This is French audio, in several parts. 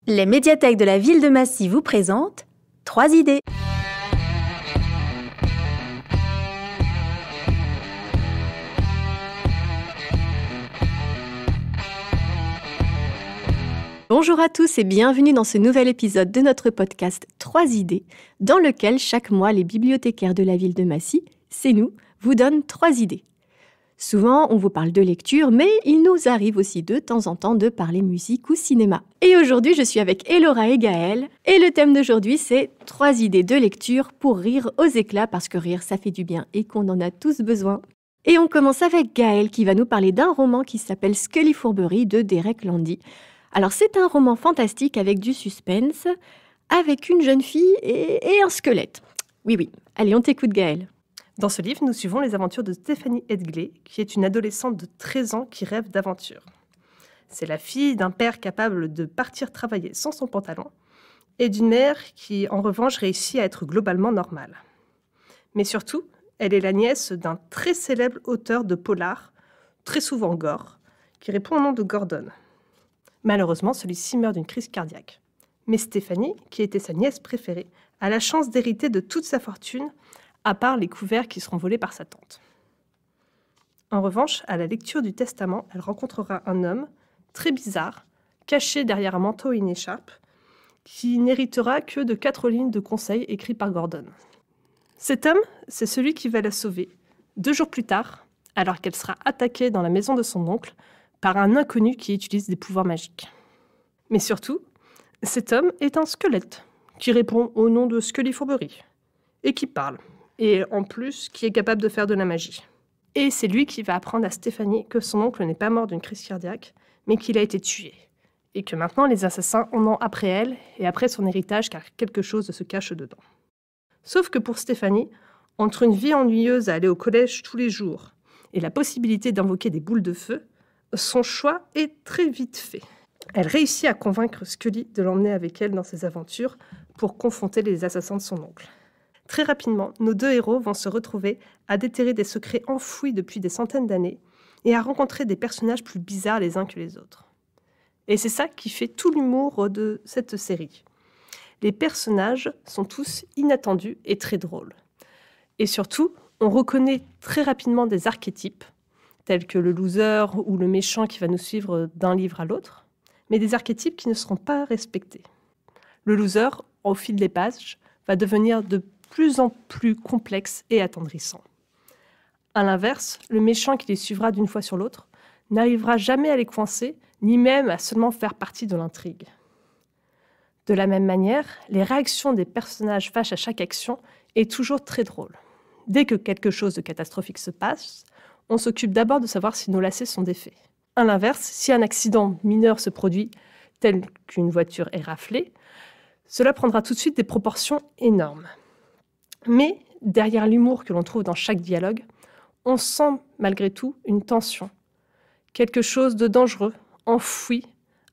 Les médiathèques de la ville de Massy vous présentent 3 idées. Bonjour à tous et bienvenue dans ce nouvel épisode de notre podcast 3 idées, dans lequel chaque mois les bibliothécaires de la ville de Massy, c'est nous, vous donnent 3 idées. Souvent, on vous parle de lecture, mais il nous arrive aussi de temps en temps de parler musique ou cinéma. Et aujourd'hui, je suis avec Elora et Gaëlle, et le thème d'aujourd'hui, c'est 3 idées de lecture pour rire aux éclats, parce que rire, ça fait du bien et qu'on en a tous besoin. Et on commence avec Gaëlle, qui va nous parler d'un roman qui s'appelle Scully Fourberie de Derek Landy. Alors, c'est un roman fantastique avec du suspense, avec une jeune fille et un squelette. Oui. Allez, on t'écoute, Gaëlle. Dans ce livre, nous suivons les aventures de Stéphanie Edgley, qui est une adolescente de 13 ans qui rêve d'aventure. C'est la fille d'un père capable de partir travailler sans son pantalon et d'une mère qui, en revanche, réussit à être globalement normale. Mais surtout, elle est la nièce d'un très célèbre auteur de polar, très souvent gore, qui répond au nom de Gordon. Malheureusement, celui-ci meurt d'une crise cardiaque. Mais Stéphanie, qui était sa nièce préférée, a la chance d'hériter de toute sa fortune, à part les couverts qui seront volés par sa tante. En revanche, à la lecture du testament, elle rencontrera un homme très bizarre, caché derrière un manteau et une écharpe, qui n'héritera que de 4 lignes de conseils écrits par Gordon. Cet homme, c'est celui qui va la sauver, 2 jours plus tard, alors qu'elle sera attaquée dans la maison de son oncle par un inconnu qui utilise des pouvoirs magiques. Mais surtout, cet homme est un squelette, qui répond au nom de Scully Fourberie, et qui parle. Et en plus, qui est capable de faire de la magie. Et c'est lui qui va apprendre à Stéphanie que son oncle n'est pas mort d'une crise cardiaque, mais qu'il a été tué. Et que maintenant, les assassins en ont après elle, et après son héritage, car quelque chose se cache dedans. Sauf que pour Stéphanie, entre une vie ennuyeuse à aller au collège tous les jours, et la possibilité d'invoquer des boules de feu, son choix est très vite fait. Elle réussit à convaincre Scully de l'emmener avec elle dans ses aventures pour confronter les assassins de son oncle. Très rapidement, nos 2 héros vont se retrouver à déterrer des secrets enfouis depuis des centaines d'années et à rencontrer des personnages plus bizarres les uns que les autres. Et c'est ça qui fait tout l'humour de cette série. Les personnages sont tous inattendus et très drôles. Et surtout, on reconnaît très rapidement des archétypes, tels que le loser ou le méchant qui va nous suivre d'un livre à l'autre, mais des archétypes qui ne seront pas respectés. Le loser, au fil des pages, va devenir de plus en plus complexe et attendrissant. À l'inverse, le méchant qui les suivra d'une fois sur l'autre n'arrivera jamais à les coincer, ni même à seulement faire partie de l'intrigue. De la même manière, les réactions des personnages face à chaque action est toujours très drôle. Dès que quelque chose de catastrophique se passe, on s'occupe d'abord de savoir si nos lacets sont défaits. À l'inverse, si un accident mineur se produit, tel qu'une voiture est raflée, cela prendra tout de suite des proportions énormes. Mais derrière l'humour que l'on trouve dans chaque dialogue, on sent malgré tout une tension. Quelque chose de dangereux, enfoui,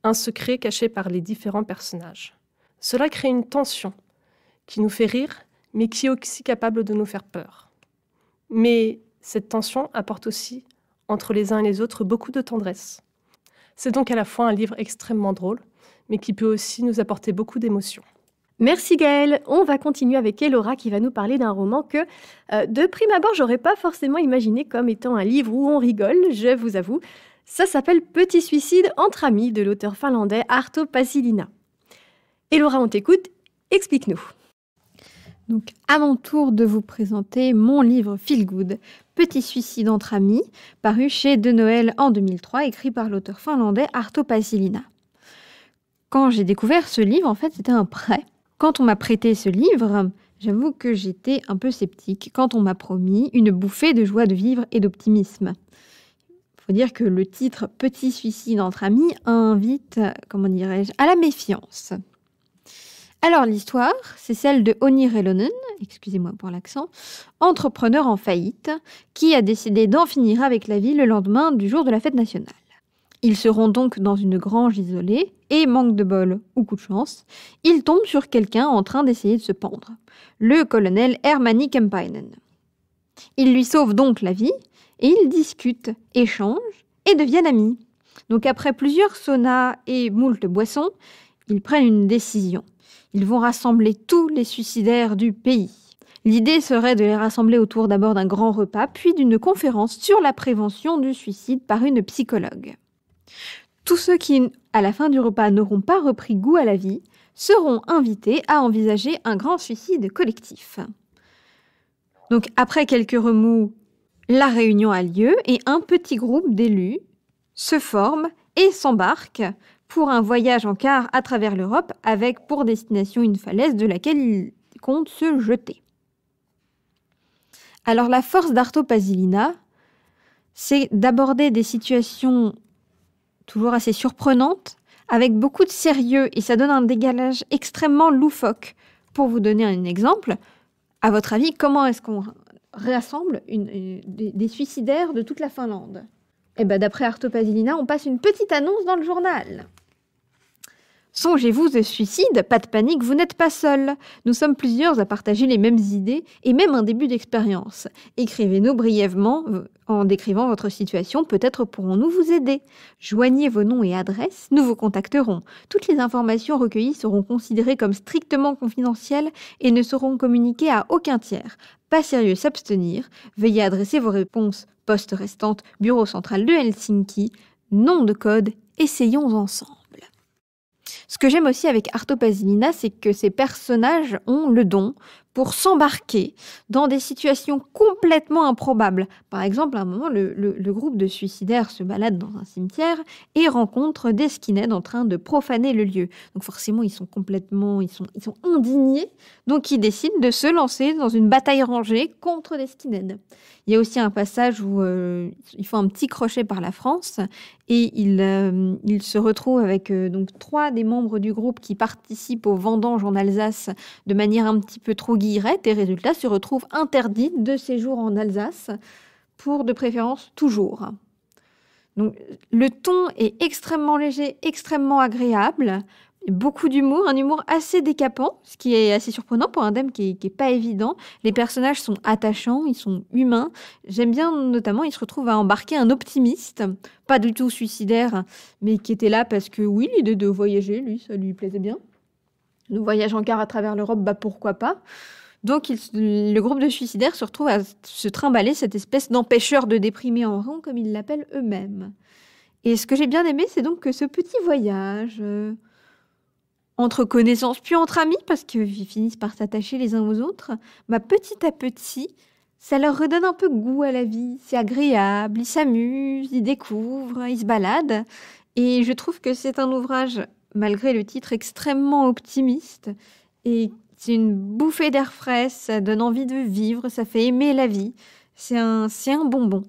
un secret caché par les différents personnages. Cela crée une tension qui nous fait rire, mais qui est aussi capable de nous faire peur. Mais cette tension apporte aussi, entre les uns et les autres, beaucoup de tendresse. C'est donc à la fois un livre extrêmement drôle, mais qui peut aussi nous apporter beaucoup d'émotions. Merci Gaëlle. On va continuer avec Elora qui va nous parler d'un roman que, de prime abord, j'aurais pas forcément imaginé comme étant un livre où on rigole, je vous avoue. Ça s'appelle Petit suicide entre amis de l'auteur finlandais Arto Pasilina. Elora, on t'écoute, explique-nous. Donc, à mon tour de vous présenter mon livre Feel Good, Petit suicide entre amis, paru chez De Noël en 2003, écrit par l'auteur finlandais Arto Pasilina. Quand j'ai découvert ce livre, en fait, c'était un prêt. Quand on m'a prêté ce livre, j'avoue que j'étais un peu sceptique quand on m'a promis une bouffée de joie de vivre et d'optimisme. Il faut dire que le titre « Petit suicide entre amis » invite, à la méfiance. Alors l'histoire, c'est celle de Onni Relonen, excusez-moi pour l'accent, entrepreneur en faillite, qui a décidé d'en finir avec la vie le lendemain du jour de la fête nationale. Ils se rendent donc dans une grange isolée et, manque de bol ou coup de chance, ils tombent sur quelqu'un en train d'essayer de se pendre, le colonel Hermanni Kemppainen. Il lui sauve donc la vie et ils discutent, échangent et deviennent amis. Donc après plusieurs saunas et moult boissons, ils prennent une décision. Ils vont rassembler tous les suicidaires du pays. L'idée serait de les rassembler autour d'abord d'un grand repas, puis d'une conférence sur la prévention du suicide par une psychologue. Tous ceux qui, à la fin du repas, n'auront pas repris goût à la vie, seront invités à envisager un grand suicide collectif. Donc, après quelques remous, la réunion a lieu et un petit groupe d'élus se forme et s'embarque pour un voyage en car à travers l'Europe avec pour destination une falaise de laquelle ils comptent se jeter. Alors, la force d'Arto Pasilina, c'est d'aborder des situations toujours assez surprenantes, avec beaucoup de sérieux, et ça donne un décalage extrêmement loufoque. Pour vous donner un exemple, à votre avis, comment est-ce qu'on rassemble des suicidaires de toute la Finlande ? Eh bien, d'après Arto Pasilina, on passe une petite annonce dans le journal. Songez-vous de suicide, pas de panique, vous n'êtes pas seul. Nous sommes plusieurs à partager les mêmes idées et même un début d'expérience. Écrivez-nous brièvement en décrivant votre situation, peut-être pourrons-nous vous aider. Joignez vos noms et adresses, nous vous contacterons. Toutes les informations recueillies seront considérées comme strictement confidentielles et ne seront communiquées à aucun tiers. Pas sérieux, s'abstenir. Veuillez adresser vos réponses poste restante, bureau central de Helsinki, nom de code, essayons ensemble. Ce que j'aime aussi avec Arto Pasilina, c'est que ces personnages ont le don pour s'embarquer dans des situations complètement improbables. Par exemple, à un moment, le groupe de suicidaires se balade dans un cimetière et rencontre des skinheads en train de profaner le lieu. Donc forcément, ils sont indignés, donc ils décident de se lancer dans une bataille rangée contre les skinheads. Il y a aussi un passage où ils font un petit crochet par la France et ils se retrouvent avec donc 3 des membres du groupe qui participent aux vendanges en Alsace de manière un petit peu trop guillerette et résultat se retrouvent interdits de séjour en Alsace pour de préférence toujours. Donc le ton est extrêmement léger, extrêmement agréable. Beaucoup d'humour, un humour assez décapant, ce qui est assez surprenant pour un thème qui est pas évident. Les personnages sont attachants, ils sont humains. J'aime bien notamment, il se retrouve à embarquer un optimiste, pas du tout suicidaire, mais qui était là parce que oui, l'idée de voyager, lui, ça lui plaisait bien. Le voyage en car à travers l'Europe, bah pourquoi pas. Donc le groupe de suicidaires se retrouve à se trimballer cette espèce d'empêcheur de déprimés en rond, comme ils l'appellent eux-mêmes. Et ce que j'ai bien aimé, c'est donc que ce petit voyage... entre connaissances, puis entre amis, parce qu'ils finissent par s'attacher les uns aux autres, petit à petit, ça leur redonne un peu goût à la vie. C'est agréable, ils s'amusent, ils découvrent, ils se baladent. Et je trouve que c'est un ouvrage, malgré le titre, extrêmement optimiste. Et c'est une bouffée d'air frais, ça donne envie de vivre, ça fait aimer la vie. C'est un bonbon.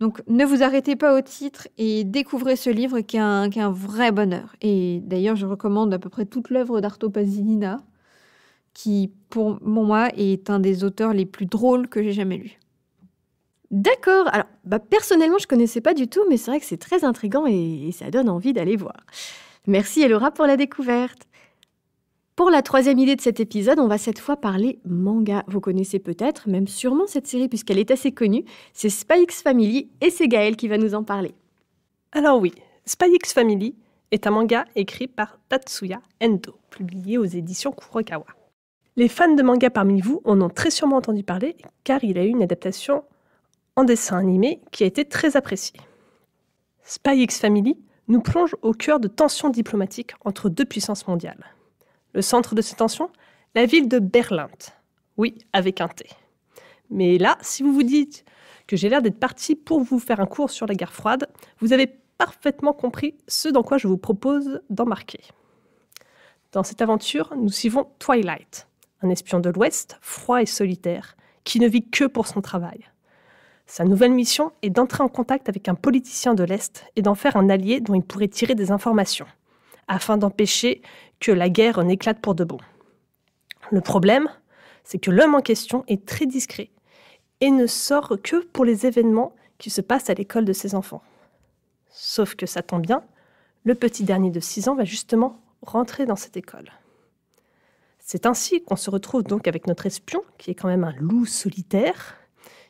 Donc, ne vous arrêtez pas au titre et découvrez ce livre qui est un vrai bonheur. Et d'ailleurs, je recommande à peu près toute l'œuvre d'Arto Pasilina, qui, pour moi, est un des auteurs les plus drôles que j'ai jamais lus. D'accord. Alors, personnellement, je connaissais pas du tout, mais c'est vrai que c'est très intriguant et ça donne envie d'aller voir. Merci Elora pour la découverte. Pour la 3e idée de cet épisode, on va cette fois parler manga. Vous connaissez peut-être, même sûrement cette série puisqu'elle est assez connue. C'est Spy X Family et c'est Gaëlle qui va nous en parler. Alors oui, Spy X Family est un manga écrit par Tatsuya Endo, publié aux éditions Kurokawa. Les fans de manga parmi vous en ont très sûrement entendu parler car il a eu une adaptation en dessin animé qui a été très appréciée. Spy X Family nous plonge au cœur de tensions diplomatiques entre 2 puissances mondiales. Le centre de ces tensions, la ville de Berlin. Oui, avec un T. Mais là, si vous vous dites que j'ai l'air d'être parti pour vous faire un cours sur la guerre froide, vous avez parfaitement compris ce dans quoi je vous propose d'embarquer. Dans cette aventure, nous suivons Twilight, un espion de l'Ouest, froid et solitaire, qui ne vit que pour son travail. Sa nouvelle mission est d'entrer en contact avec un politicien de l'Est et d'en faire un allié dont il pourrait tirer des informations, afin d'empêcher que la guerre n'éclate pour de bon. Le problème, c'est que l'homme en question est très discret et ne sort que pour les événements qui se passent à l'école de ses enfants. Sauf que ça tombe bien, le petit dernier de 6 ans va justement rentrer dans cette école. C'est ainsi qu'on se retrouve donc avec notre espion, qui est quand même un loup solitaire,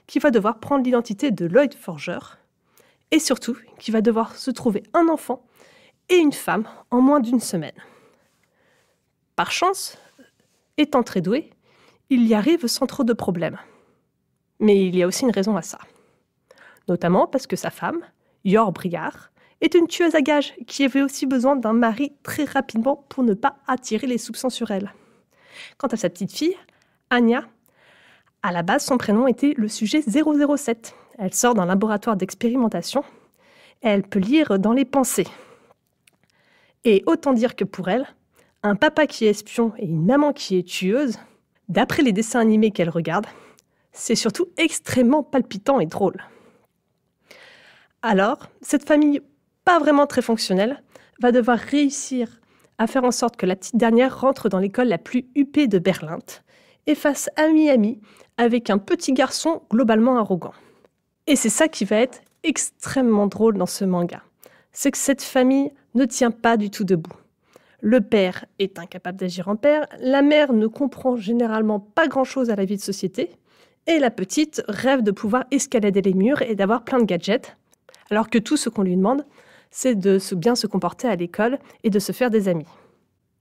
qui va devoir prendre l'identité de Lloyd Forger, et surtout qui va devoir se trouver un enfant et une femme en moins d'1 semaine. Par chance, étant très doué, il y arrive sans trop de problèmes. Mais il y a aussi une raison à ça. Notamment parce que sa femme, Yor Briar, est une tueuse à gages qui avait aussi besoin d'un mari très rapidement pour ne pas attirer les soupçons sur elle. Quant à sa petite fille, Anya, à la base son prénom était le sujet 007. Elle sort d'un laboratoire d'expérimentation et elle peut lire dans les pensées. Et autant dire que pour elle, un papa qui est espion et une maman qui est tueuse, d'après les dessins animés qu'elle regarde, c'est surtout extrêmement palpitant et drôle. Alors, cette famille pas vraiment très fonctionnelle va devoir réussir à faire en sorte que la petite dernière rentre dans l'école la plus huppée de Berlin et fasse ami-ami avec un petit garçon globalement arrogant. Et c'est ça qui va être extrêmement drôle dans ce manga. C'est que cette famille ne tient pas du tout debout. Le père est incapable d'agir en père, la mère ne comprend généralement pas grand-chose à la vie de société, et la petite rêve de pouvoir escalader les murs et d'avoir plein de gadgets, alors que tout ce qu'on lui demande, c'est de bien se comporter à l'école et de se faire des amis.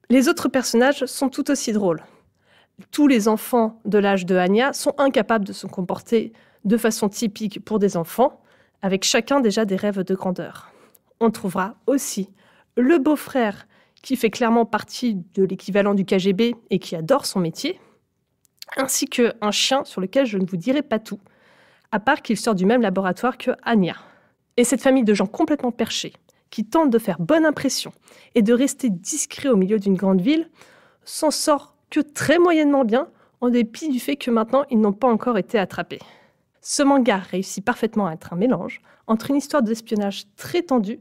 Les autres personnages sont tout aussi drôles. Tous les enfants de l'âge de Anya sont incapables de se comporter de façon typique pour des enfants, avec chacun déjà des rêves de grandeur. On trouvera aussi le beau-frère qui fait clairement partie de l'équivalent du KGB et qui adore son métier, ainsi qu'un chien sur lequel je ne vous dirai pas tout, à part qu'il sort du même laboratoire que Anya. Et cette famille de gens complètement perchés, qui tentent de faire bonne impression et de rester discrets au milieu d'une grande ville, s'en sort que très moyennement bien, en dépit du fait que maintenant ils n'ont pas encore été attrapés. Ce manga réussit parfaitement à être un mélange entre une histoire d'espionnage très tendue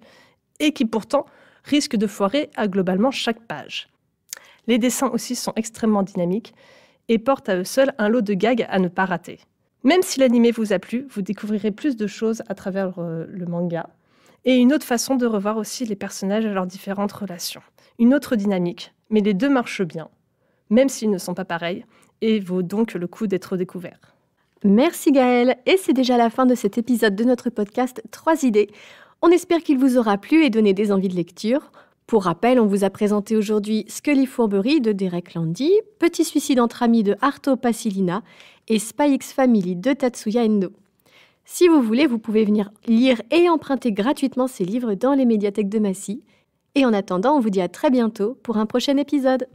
et qui pourtant risque de foirer à globalement chaque page. Les dessins aussi sont extrêmement dynamiques et portent à eux seuls un lot de gags à ne pas rater. Même si l'animé vous a plu, vous découvrirez plus de choses à travers le manga et une autre façon de revoir aussi les personnages et leurs différentes relations. Une autre dynamique, mais les deux marchent bien, même s'ils ne sont pas pareils, et vaut donc le coup d'être découvert. Merci Gaëlle, et c'est déjà la fin de cet épisode de notre podcast 3 idées. On espère qu'il vous aura plu et donné des envies de lecture. Pour rappel, on vous a présenté aujourd'hui Scully Fourberie de Derek Landy, Petit suicide entre amis de Arto Passilina et Spy X Family de Tatsuya Endo. Si vous voulez, vous pouvez venir lire et emprunter gratuitement ces livres dans les médiathèques de Massy. Et en attendant, on vous dit à très bientôt pour un prochain épisode.